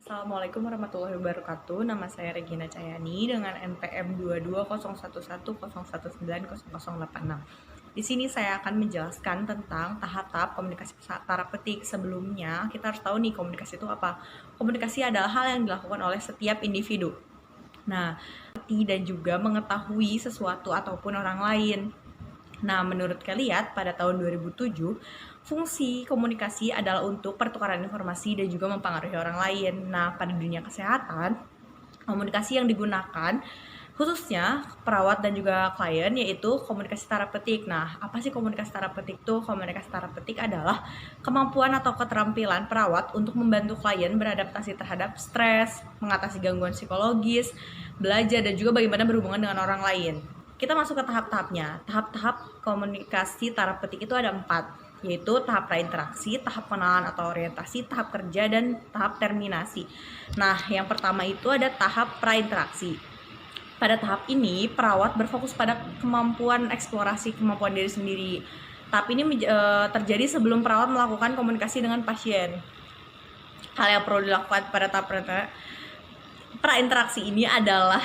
Assalamualaikum warahmatullahi wabarakatuh. Nama saya Regina Cayani dengan NPM 220110190086. Di sini saya akan menjelaskan tentang tahap-tahap komunikasi tara petik. Sebelumnya, kita harus tahu nih komunikasi itu apa. Komunikasi adalah hal yang dilakukan oleh setiap individu. Nah, dan juga mengetahui sesuatu ataupun orang lain. Nah, menurut kalian pada tahun 2007, fungsi komunikasi adalah untuk pertukaran informasi dan juga mempengaruhi orang lain. Nah, pada dunia kesehatan, komunikasi yang digunakan khususnya perawat dan juga klien yaitu komunikasi terapeutik. Nah, apa sih komunikasi terapeutik itu? Komunikasi terapeutik adalah kemampuan atau keterampilan perawat untuk membantu klien beradaptasi terhadap stres, mengatasi gangguan psikologis, belajar, dan juga bagaimana berhubungan dengan orang lain. Kita masuk ke tahap-tahapnya. Tahap-tahap komunikasi terapeutik itu ada 4, yaitu tahap prainteraksi, tahap pengenalan atau orientasi, tahap kerja, dan tahap terminasi. Nah, yang pertama itu ada tahap prainteraksi. Pada tahap ini, perawat berfokus pada kemampuan eksplorasi kemampuan diri sendiri. Tahap ini terjadi sebelum perawat melakukan komunikasi dengan pasien. Hal yang perlu dilakukan pada tahap prainteraksi ini adalah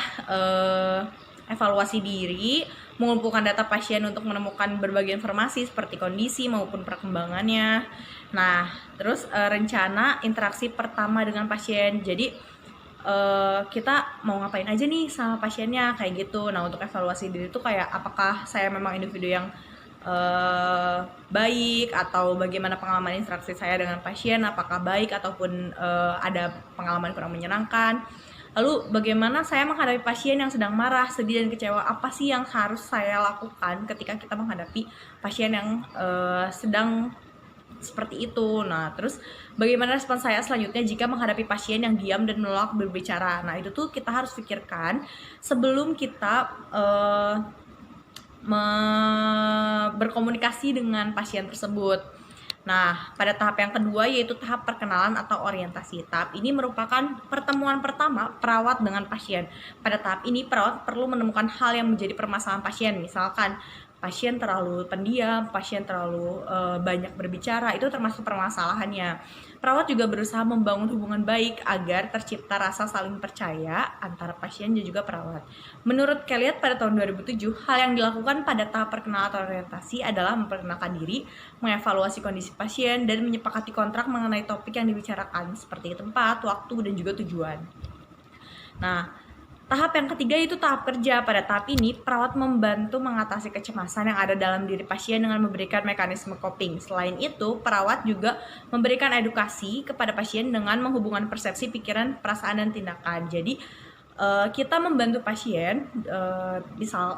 evaluasi diri, mengumpulkan data pasien untuk menemukan berbagai informasi seperti kondisi maupun perkembangannya. Nah, terus rencana interaksi pertama dengan pasien. Jadi kita mau ngapain aja nih sama pasiennya kayak gitu. Nah, untuk evaluasi diri itu kayak apakah saya memang individu yang baik, atau bagaimana pengalaman interaksi saya dengan pasien, apakah baik ataupun ada pengalaman kurang menyenangkan. Lalu bagaimana saya menghadapi pasien yang sedang marah, sedih, dan kecewa. Apa sih yang harus saya lakukan ketika kita menghadapi pasien yang sedang seperti itu. Nah, terus bagaimana respon saya selanjutnya jika menghadapi pasien yang diam dan menolak berbicara. Nah, itu tuh kita harus pikirkan sebelum kita berkomunikasi dengan pasien tersebut. Nah, pada tahap yang kedua yaitu tahap perkenalan atau orientasi. Tahap ini merupakan pertemuan pertama perawat dengan pasien. Pada tahap ini, perawat perlu menemukan hal yang menjadi permasalahan pasien. Misalkan, pasien terlalu pendiam, pasien terlalu banyak berbicara, itu termasuk permasalahannya. Perawat juga berusaha membangun hubungan baik agar tercipta rasa saling percaya antara pasien dan juga perawat. Menurut kalian pada tahun 2007, hal yang dilakukan pada tahap perkenalan atau orientasi adalah memperkenalkan diri, mengevaluasi kondisi pasien, dan menyepakati kontrak mengenai topik yang dibicarakan seperti tempat, waktu, dan juga tujuan. Nah, tahap yang ketiga itu tahap kerja. Pada tahap ini, perawat membantu mengatasi kecemasan yang ada dalam diri pasien dengan memberikan mekanisme coping. Selain itu, perawat juga memberikan edukasi kepada pasien dengan menghubungkan persepsi, pikiran, perasaan, dan tindakan. Jadi, kita membantu pasien,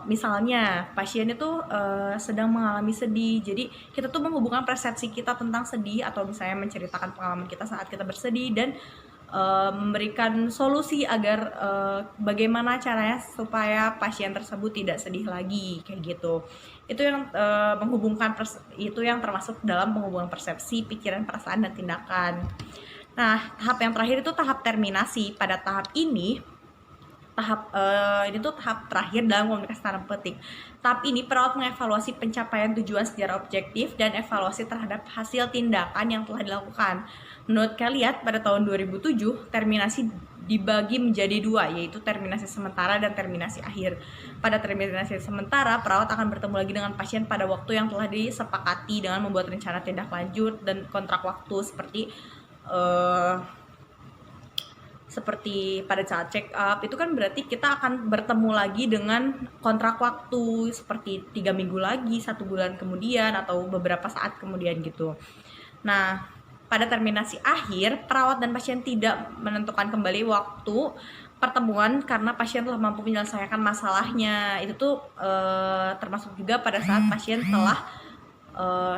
misalnya pasien itu sedang mengalami sedih. Jadi, kita tuh menghubungkan persepsi kita tentang sedih, atau misalnya menceritakan pengalaman kita saat kita bersedih, dan memberikan solusi agar bagaimana caranya supaya pasien tersebut tidak sedih lagi kayak gitu. Itu yang itu yang termasuk dalam penghubungan persepsi, pikiran, perasaan, dan tindakan. Nah, tahap yang terakhir itu tahap terminasi. Pada tahap ini tahap terakhir dalam komunikasi terapeutik. Tahap ini perawat mengevaluasi pencapaian tujuan secara objektif dan evaluasi terhadap hasil tindakan yang telah dilakukan. Menurut kalian pada tahun 2007, terminasi dibagi menjadi 2, yaitu terminasi sementara dan terminasi akhir. Pada terminasi sementara, perawat akan bertemu lagi dengan pasien pada waktu yang telah disepakati dengan membuat rencana tindak lanjut dan kontrak waktu seperti pada saat check up. Itu kan berarti kita akan bertemu lagi dengan kontrak waktu seperti 3 minggu lagi, 1 bulan kemudian, atau beberapa saat kemudian gitu. Nah, pada terminasi akhir, perawat dan pasien tidak menentukan kembali waktu pertemuan karena pasien telah mampu menyelesaikan masalahnya. Itu tuh termasuk juga pada saat pasien telah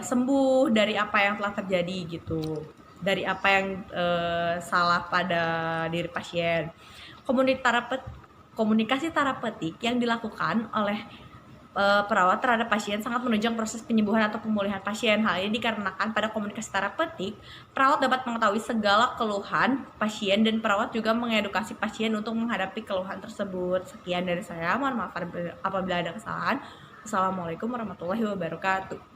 sembuh dari apa yang telah terjadi gitu, dari apa yang salah pada diri pasien. Komunikasi terapeutik yang dilakukan oleh perawat terhadap pasien sangat menunjang proses penyembuhan atau pemulihan pasien. Hal ini dikarenakan pada komunikasi terapeutik, perawat dapat mengetahui segala keluhan pasien dan perawat juga mengedukasi pasien untuk menghadapi keluhan tersebut. Sekian dari saya, mohon maaf apabila ada kesalahan. Wassalamualaikum warahmatullahi wabarakatuh.